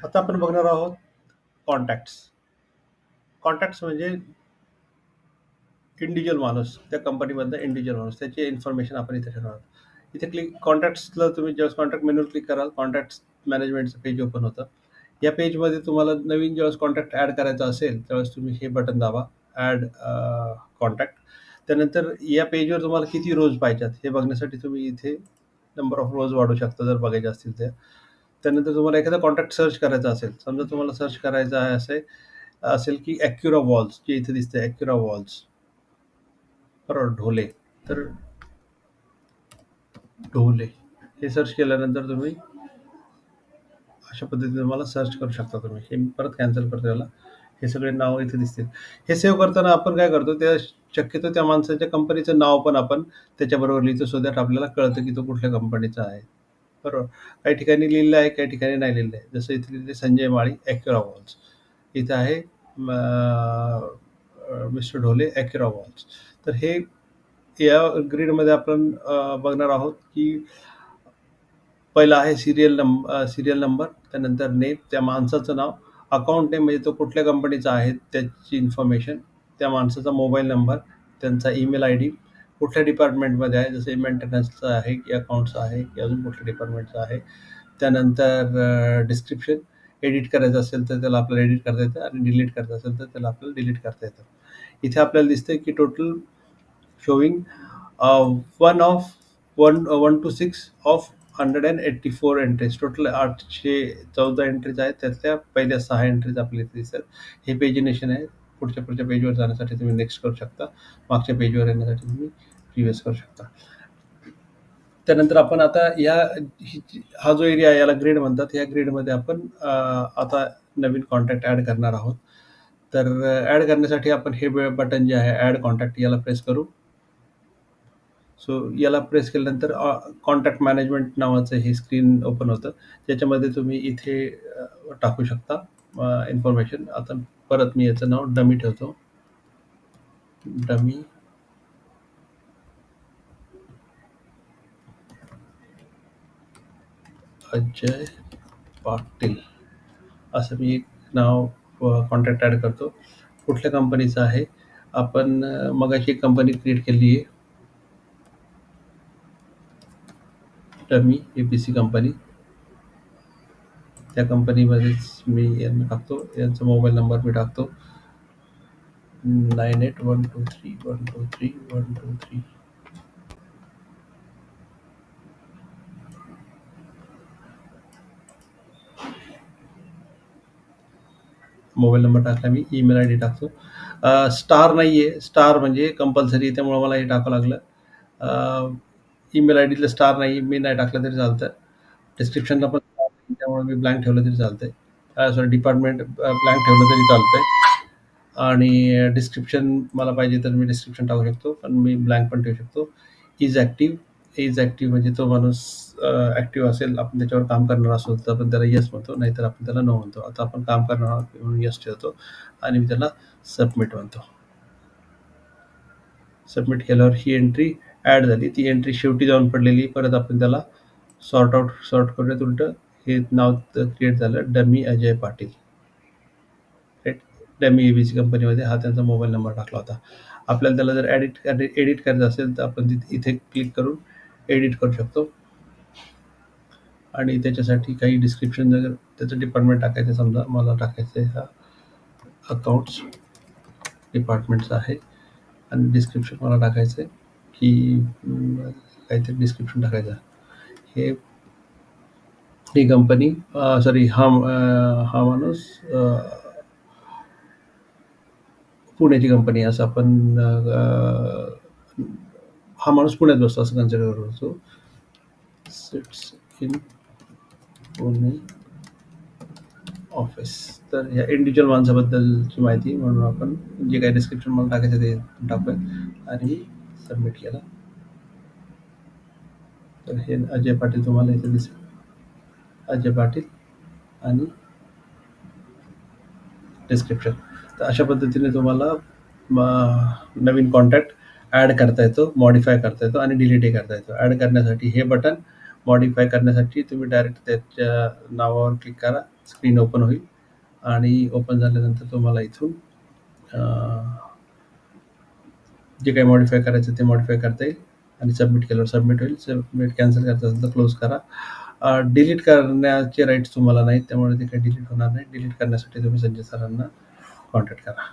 आता आपण बघणार आहोत कॉन्टॅक्ट्स. कॉन्टॅक्ट्स म्हणजे इंडिव्हिज्युअल माणूस, त्या कंपनीमधला इंडिव्हिज्युअल माणूस, त्याची इन्फॉर्मेशन आपण इथे ठेवणार आहोत. इथे कॉन्टॅक्ट्सला तुम्ही जेव्हा कॉन्टॅक्ट मेनूवर क्लिक कराल, कॉन्टॅक्ट्स मॅनेजमेंटचं पेज ओपन होतं. या पेजमध्ये तुम्हाला नवीन ज्यावेळेस कॉन्टॅक्ट ॲड करायचा असेल, त्यावेळेस तुम्ही हे बटन दाबा, ॲड कॉन्टॅक्ट. त्यानंतर या पेजवर तुम्हाला किती रोज पाहिजेत हे बघण्यासाठी तुम्ही इथे नंबर ऑफ रोज वाढवू शकता जर बघायचे असतील तर. त्यानंतर तुम्हाला एखादा कॉन्टॅक्ट सर्च करायचा असेल, समजा तुम्हाला सर्च करायचा आहे असेल की ॲक्युरा वॉल्स, जे इथे दिसते ॲक्युरा वॉल्स, बरोबर, ढोले. तर ढोले हे सर्च केल्यानंतर तुम्ही अशा पद्धतीने तुम्हाला सर्च करू शकता तुम्ही. हे मी परत कॅन्सल करतो याला. हे सगळे नाव इथे दिसतील. हे सेव्ह करताना आपण काय करतो, त्या शक्यतो त्या माणसाच्या कंपनीचं नाव पण आपण त्याच्याबरोबर लिहितो, सो दॅट आपल्याला कळतं की तो कुठल्या कंपनीचा आहे. बरोबर. काही ठिकाणी लिहिलं आहे, काही ठिकाणी नाही लिहिलं आहे. जसं इथे लिहिलं संजय माळी ॲक्युरा वॉल्स. इथं आहे मिस्टर ढोले ॲक्युरा वॉल्स. तर हे या ग्रीडमध्ये आपण बघणार आहोत की पहिला आहे सीरियल नंबर, त्यानंतर नेम, त्या माणसाचं नाव, अकाउंट नेम म्हणजे तो कुठल्या कंपनीचा आहे त्याची इन्फॉर्मेशन, त्या माणसाचा मोबाईल नंबर, त्यांचा ईमेल आयडी, कुठल्या डिपार्टमेंटमध्ये आहे, जसं मेंटेनन्सचं आहे की अकाउंट्सचं आहे की अजून कुठल्या डिपार्टमेंटचं आहे. त्यानंतर डिस्क्रिप्शन, एडिट करायचं असेल तर त्याला आपल्याला एडिट करता येतं आणि डिलीट करायचं असेल तर त्याला आपल्याला डिलीट करता येतं. इथे आपल्याला दिसतंय की total showing one of 1 to 6 of 184 entries, total 814 entries आहेत. त्यातल्या पहिल्या 6 एंट्रीज आपल्याला इथे दिसतात. हे पेजिनेशन आहे. पुढच्या पेजवर जाण्यासाठी तुम्ही नेक्स्ट करू शकता, मागच्या पेजवर येण्यासाठी तुम्ही प्रिव्हियस करू शकता. त्यानंतर आपण आता हा जो एरिया आहे याला ग्रीड म्हणतात. या ग्रीडमध्ये आपण आता नवीन कॉन्टॅक्ट ॲड करणार आहोत. तर ॲड करण्यासाठी आपण हे बटन जे आहे ॲड कॉन्टॅक्ट, याला प्रेस करू. सो याला प्रेस केल्यानंतर कॉन्टॅक्ट मॅनेजमेंट नावाचं हे स्क्रीन ओपन होतं, ज्याच्यामध्ये तुम्ही इथे टाकू शकता इन्फॉर्मेशन. आता परत मी याचं नाव डमी ठेवतो, डमी अजय पाटील असं मी एक नाव कॉन्टॅक्ट ॲड करतो. कुठल्या कंपनीचं आहे, आपण मगाशी एक कंपनी क्रिएट केली आहे, डमी एपीसी कंपनी. त्या कंपनीमध्येच मी यांना टाकतो, यांचा मोबाईल नंबर मी टाकतो 98123123 मोबाईल नंबर टाकला मी, ईमेल आय डी टाकतो. स्टार नाही आहे, स्टार म्हणजे कंपल्सरी, त्यामुळे मला हे टाकावं लागलं. ईमेल आय डीला स्टार नाही, मी नाही टाकलं तरी चालतं. डिस्क्रिप्शनला पण त्यामुळे मी ब्लँक ठेवलं तरी चालतंय. सॉरी, डिपार्टमेंट ब्लँक ठेवलं तरी चालतंय. आणि डिस्क्रिप्शन मला पाहिजे तर मी डिस्क्रिप्शन टाकू शकतो, पण मी ब्लँक पण ठेवू शकतो. इज ॲक्टिव्ह म्हणजे तो माणूस ॲक्टिव्ह असेल, आपण त्याच्यावर काम करणार असो तर आपण त्याला येस म्हणतो, नाहीतर आपण त्याला नो म्हणतो. आता आपण काम करणार आहोत म्हणून येस ठेवतो आणि मी त्याला सबमिट म्हणतो. सबमिट केल्यावर ही एंट्री ॲड झाली. ती एंट्री शेवटी जाऊन पडलेली. परत आपण त्याला सॉर्ट करूयात उलटं. हे नाव क्रिएट झालं, dummy Ajay Patil. Right. Dummy ABC कंपनीमध्ये हा त्यांचा मोबाईल नंबर टाकला होता. आपल्याला त्याला जर एडिट करायचं असेल तर आपण इथे क्लिक करून एडिट करू शकतो. आणि त्याच्यासाठी काही डिस्क्रिप्शन, जर त्याचं डिपार्टमेंट टाकायचं, समजा मला टाकायचं आहे हा अकाउंट्स डिपार्टमेंटचा आहे आणि डिस्क्रिप्शन मला टाकायचं आहे की काहीतरी डिस्क्रिप्शन टाकायचं. ही कंपनी, सॉरी, हा माणूस पुण्याची कंपनी, असं आपण हा माणूस पुण्यात बसतो असं कन्सिडर करतो. Sits in Pune office. तर ह्या इंडिव्हिज्युअल माणसाबद्दलची माहिती म्हणून आपण जे काही डिस्क्रिप्शन मला टाकायचं ते टाकूया आणि सबमिट केला. तर हे अजय पाटील तुम्हाला इथे दिसेल, अजय पाटील आणि डिस्क्रिप्शन. तर अशा पद्धतीने तुम्हाला नवीन कॉन्टॅक्ट ॲड करता येतो, मॉडिफाय करता येतो आणि डिलीटही करता येतो. ॲड करण्यासाठी हे बटन, मॉडिफाय करण्यासाठी तुम्ही डायरेक्ट त्याच्या नावावर क्लिक करा स्क्रीन ओपन होईल आणि ओपन झाल्यानंतर तुम्हाला इथून जे काही मॉडिफाय करायचं ते मॉडिफाय करता येईल आणि सबमिट केल्यावर सबमिट होईल. सबमिट कॅन्सल करायचं असेल तर क्लोज करा. डिलीट करण्याचे राईट्स तुम्हाला नाहीत, त्यामुळे ते काही डिलीट होणार नाही. डिलीट करण्यासाठी तुम्ही संजय सरांना कॉन्टॅक्ट करा.